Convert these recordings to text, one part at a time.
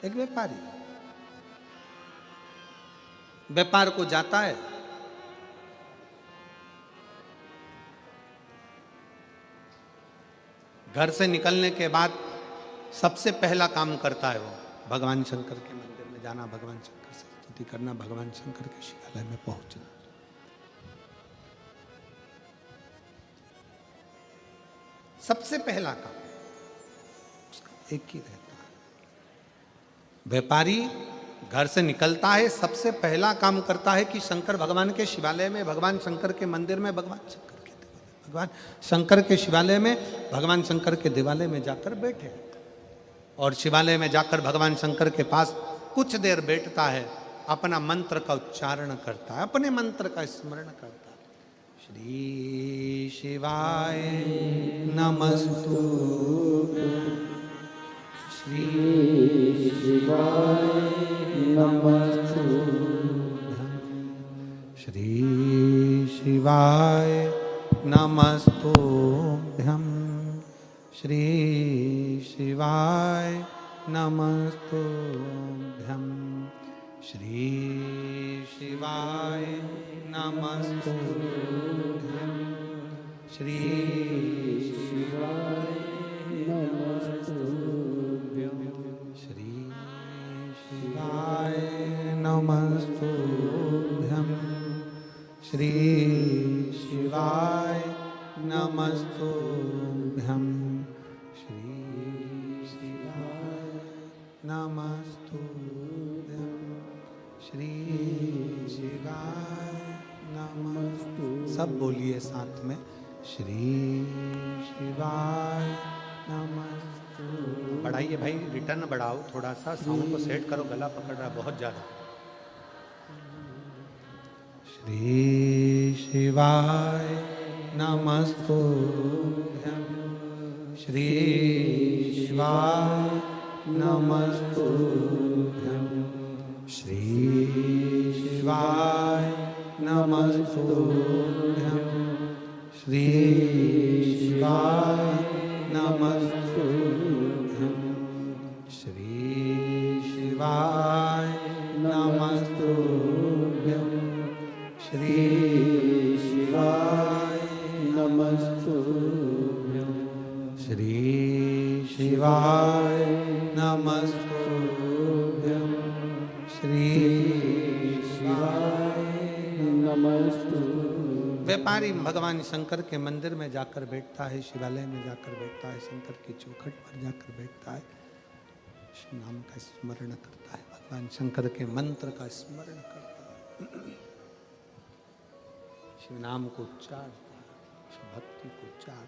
एक व्यापारी व्यापार को जाता है, घर से निकलने के बाद सबसे पहला काम करता है वो भगवान शंकर के मंदिर में जाना, भगवान शंकर से स्तुति करना, भगवान शंकर के शिवालय में पहुंचना। सबसे पहला काम उसका एक ही रहता है। व्यापारी घर से निकलता है, सबसे पहला काम करता है कि शंकर भगवान के शिवालय में, भगवान शंकर के मंदिर में, भगवान शंकर के शिवालय में, भगवान शंकर के देवालय में जाकर बैठे और शिवालय में जाकर भगवान शंकर के पास कुछ देर बैठता है, अपना मंत्र का उच्चारण करता है, अपने मंत्र का स्मरण करता है। श्री शिवाय नमस्तु, श्री शिवाय नमस्तु, श्री शिवाय नमस्तुभ्यं, श्री शिवाय नमस्तुभ्यं, श्री शिवाय नमस्तुभ्यं, श्री शिवाय नमस्तुभ्यं, श्री शिवाय नमस्तुभ्यं, श्री शिवाय नमस्तुभ्यं, श्री शिवाय नमस्तुभ्यं, श्री शिवाय नमस्तु। सब बोलिए साथ में, श्री शिवाय नमस्तु। बढ़ाइए भाई, रिटर्न बढ़ाओ थोड़ा सा, साउंड को सेट करो, गला पकड़ रहा बहुत ज्यादा। श्री शिवाय नमस्तुभ्यं, श्री शिवाय नमस्तुभ्यं, श्री शिवाय नमस्तुभ्यं, श्री शिवाय नमस्तुभ्यं, श्री शिवाय नमस्तुभ्यं, श्री शिवाय नमस्तुभ्यं, श्री शिवाय नमस्तुभ्यं, श्री शिवाय नमस्तुभ्यं। व्यापारी भगवान शंकर के मंदिर में जाकर बैठता है, शिवालय में जाकर बैठता है, शंकर की चौखट पर जाकर बैठता है, शिव नाम का स्मरण करता है, भगवान शंकर के मंत्र का स्मरण करता है, शिव नाम को उच्चारता है, शिव भक्ति को उच्चारता है।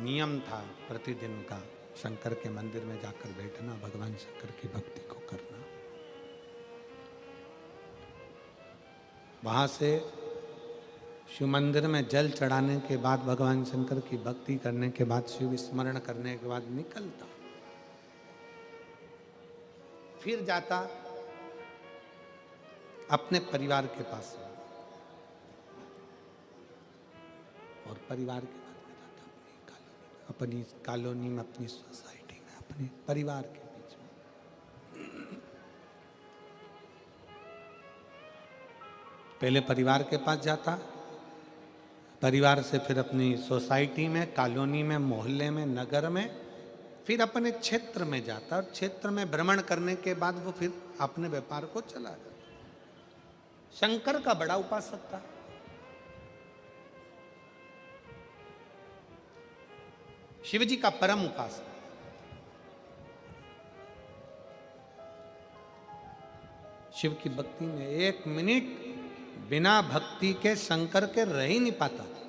नियम था प्रतिदिन का शंकर के मंदिर में जाकर बैठना, भगवान शंकर की भक्ति को करना। वहां से शिव मंदिर में जल चढ़ाने के बाद, भगवान शंकर की भक्ति करने के बाद, शिव स्मरण करने के बाद निकलता, फिर जाता अपने परिवार के पास और परिवार के बाद में जाता अपनी कॉलोनी में, अपनी सोसाइटी में, अपने परिवार के बीच में। पहले परिवार के पास जाता, परिवार से फिर अपनी सोसाइटी में, कॉलोनी में, मोहल्ले में, नगर में, फिर अपने क्षेत्र में जाता और क्षेत्र में भ्रमण करने के बाद वो फिर अपने व्यापार को चला जाता। शंकर का बड़ा उपासक था। शिव जी का परम उपासक। शिव की भक्ति में एक मिनट बिना भक्ति के शंकर के रह ही नहीं पाता था।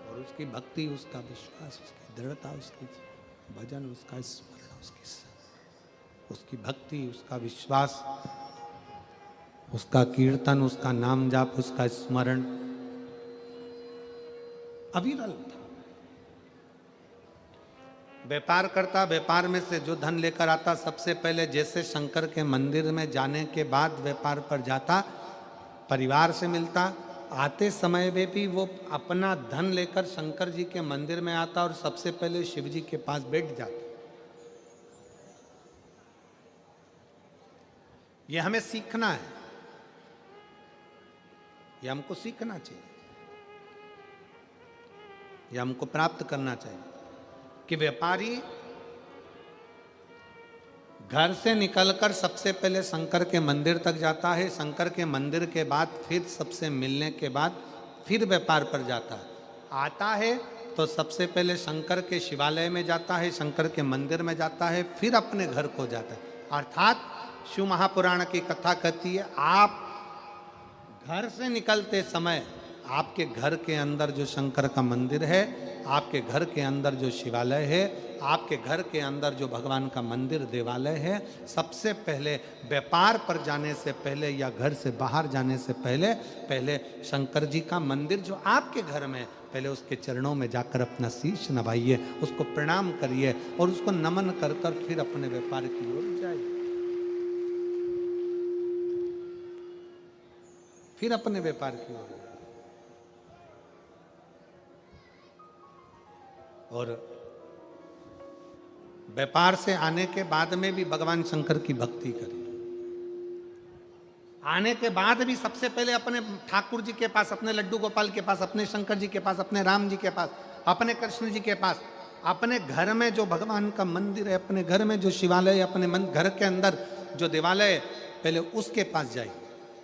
और उसकी भक्ति, उसका विश्वास, उसकी दृढ़ता, उसकी भजन, उसका स्मरण, उसकी भक्ति, उसका विश्वास, उसका कीर्तन, उसका नाम जाप, उसका स्मरण अविरल था। व्यापार करता, व्यापार में से जो धन लेकर आता, सबसे पहले जैसे शंकर के मंदिर में जाने के बाद व्यापार पर जाता, परिवार से मिलता, आते समय में भी वो अपना धन लेकर शंकर जी के मंदिर में आता और सबसे पहले शिव जी के पास बैठ जाता। ये हमें सीखना है, ये हमको सीखना चाहिए, ये हमको प्राप्त करना चाहिए कि व्यापारी घर से निकलकर सबसे पहले शंकर के मंदिर तक जाता है, शंकर के मंदिर के बाद फिर सबसे मिलने के बाद फिर व्यापार पर जाता है। आता है तो सबसे पहले शंकर के शिवालय में जाता है, शंकर के मंदिर में जाता है, फिर अपने घर को जाता है। अर्थात शिव महापुराण की कथा कहती है, आप घर से निकलते समय आपके घर के अंदर जो शंकर का मंदिर है, आपके घर के अंदर जो शिवालय है, आपके घर के अंदर जो भगवान का मंदिर देवालय है, सबसे पहले व्यापार पर जाने से पहले या घर से बाहर जाने से पहले शंकर जी का मंदिर जो आपके घर में, पहले उसके चरणों में जाकर अपना शीश नवाइए, उसको प्रणाम करिए और उसको नमन कर कर फिर अपने व्यापार की ओर जाइए, फिर अपने व्यापार की ओर। और व्यापार से आने के बाद में भी भगवान शंकर की भक्ति करिए। आने के बाद भी सबसे पहले अपने ठाकुर जी के पास, अपने लड्डू गोपाल के पास, अपने शंकर जी के पास, अपने राम जी के पास, अपने कृष्ण जी के पास, अपने घर में जो भगवान का मंदिर है, अपने घर में जो शिवालय है, अपने घर के अंदर जो देवालय है, पहले उसके पास जाइए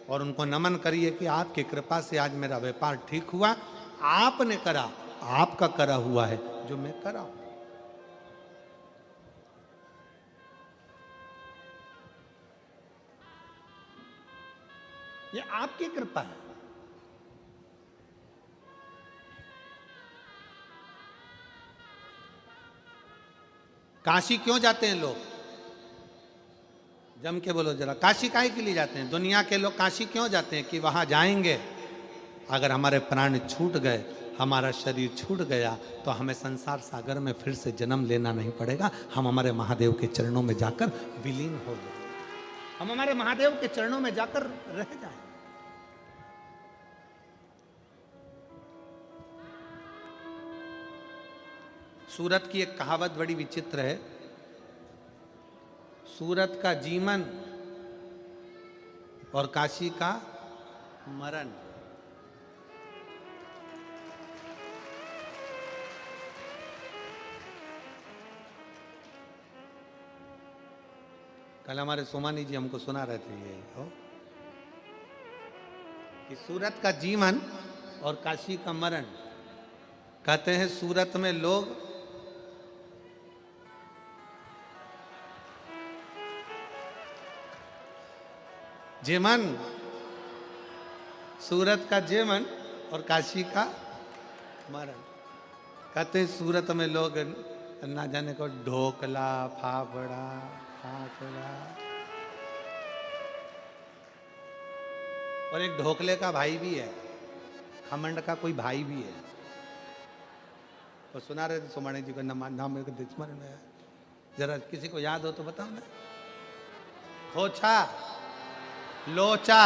और उनको नमन करिए कि आपकी कृपा से आज मेरा व्यापार ठीक हुआ, आपने करा, आपका करा हुआ है जो मैं करा हूं। ये आपकी कृपा है। काशी क्यों जाते हैं लोग? जम के बोलो जरा, काशी काहे के लिए जाते हैं? दुनिया के लोग काशी क्यों जाते हैं? कि वहां जाएंगे, अगर हमारे प्राण छूट गए, हमारा शरीर छूट गया, तो हमें संसार सागर में फिर से जन्म लेना नहीं पड़ेगा, हम हमारे महादेव के चरणों में जाकर विलीन हो जाए, हम हमारे महादेव के चरणों में जाकर रह जाएं। सूरत की एक कहावत बड़ी विचित्र है, सूरत का जीवन और काशी का मरण। कल हमारे सोमानी जी हमको सुना रहे थे ये कि सूरत का जीवन और काशी का मरण। कहते हैं सूरत में लोग जीवन, सूरत का जीवन और काशी का मरण। कहते हैं सूरत में लोग ना जाने को ढोकला, फाफड़ा, फाफड़ा, और एक ढोकले का भाई भी है, खमंड का कोई भाई भी है। तो सुना रहे थे सोमानी जी का नाम मेरे को स्मरण में है, जरा किसी को याद हो तो बताओ ना। खोचा, लोचा,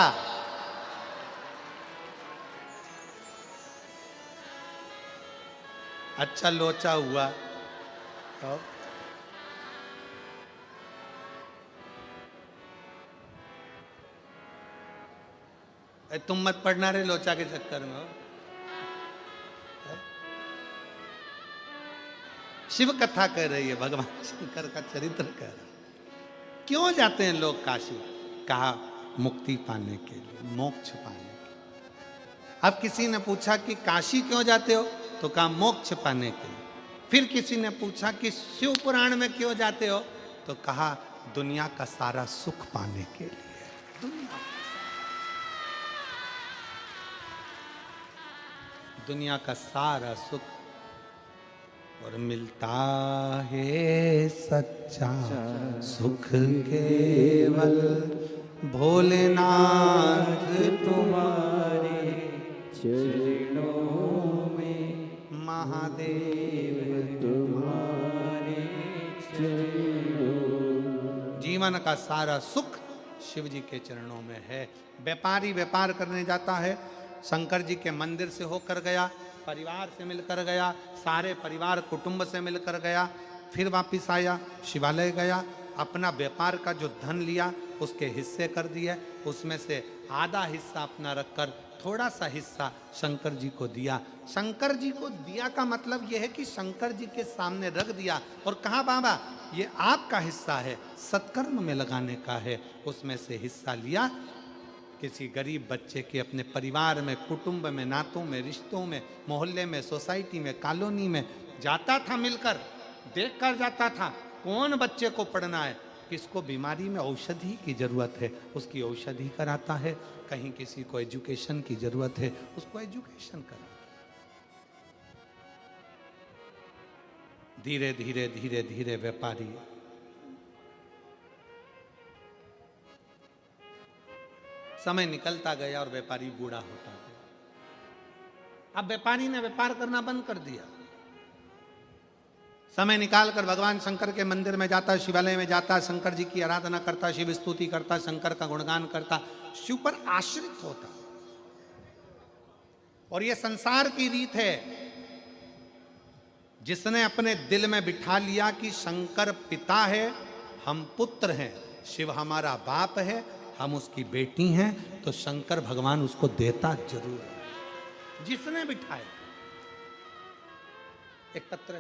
अच्छा लोचा हुआ तो तुम मत पढ़ना रे लोचा के चक्कर में हो। शिव कथा कह रही है, भगवान शंकर का चरित्र कह रहा है। क्यों जाते हैं लोग काशी? कहा मुक्ति पाने के लिए, मोक्ष पाने के लिए। अब किसी ने पूछा कि काशी क्यों जाते हो? तो कहा मोक्ष पाने के लिए। फिर किसी ने पूछा कि शिव पुराण में क्यों जाते हो? तो कहा दुनिया का सारा सुख पाने के लिए। दुनिया का सारा सुख और मिलता है सच्चा सुख केवल भोलेनाथ तुम्हारे चरणों में, महादेव तुम्हारे चरणों। जीवन का सारा सुख शिव जी के चरणों में है। व्यापारी व्यापार करने जाता है, शंकर जी के मंदिर से होकर गया, परिवार से मिलकर गया, सारे परिवार कुटुंब से मिलकर गया, फिर वापिस आया, शिवालय गया, अपना व्यापार का जो धन लिया उसके हिस्से कर दिए, उसमें से आधा हिस्सा अपना रखकर थोड़ा सा हिस्सा शंकर जी को दिया। शंकर जी को दिया का मतलब यह है कि शंकर जी के सामने रख दिया और कहा बाबा ये आपका हिस्सा है, सत्कर्म में लगाने का है। उसमें से हिस्सा लिया, किसी गरीब बच्चे के अपने परिवार में, कुटुंब में, नातों में, रिश्तों में, मोहल्ले में, सोसाइटी में, कॉलोनी में जाता था, मिलकर देख कर जाता था कौन बच्चे को पढ़ना है, किसको बीमारी में औषधि की जरूरत है उसकी औषधि कराता है, कहीं किसी को एजुकेशन की जरूरत है उसको एजुकेशन कराता है। धीरे धीरे धीरे धीरे व्यापारी समय निकलता गया और व्यापारी बूढ़ा होता गया। अब व्यापारी ने व्यापार करना बंद कर दिया, समय निकालकर भगवान शंकर के मंदिर में जाता, शिवालय में जाता, शंकर जी की आराधना करता, शिव स्तुति करता, शंकर का गुणगान करता, शिव पर आश्रित होता। और यह संसार की रीत है, जिसने अपने दिल में बिठा लिया कि शंकर पिता है, हम पुत्र हैं, शिव हमारा बाप है, हम उसकी बेटी हैं, तो शंकर भगवान उसको देता जरूर है। जिसने बिठाया एक पत्र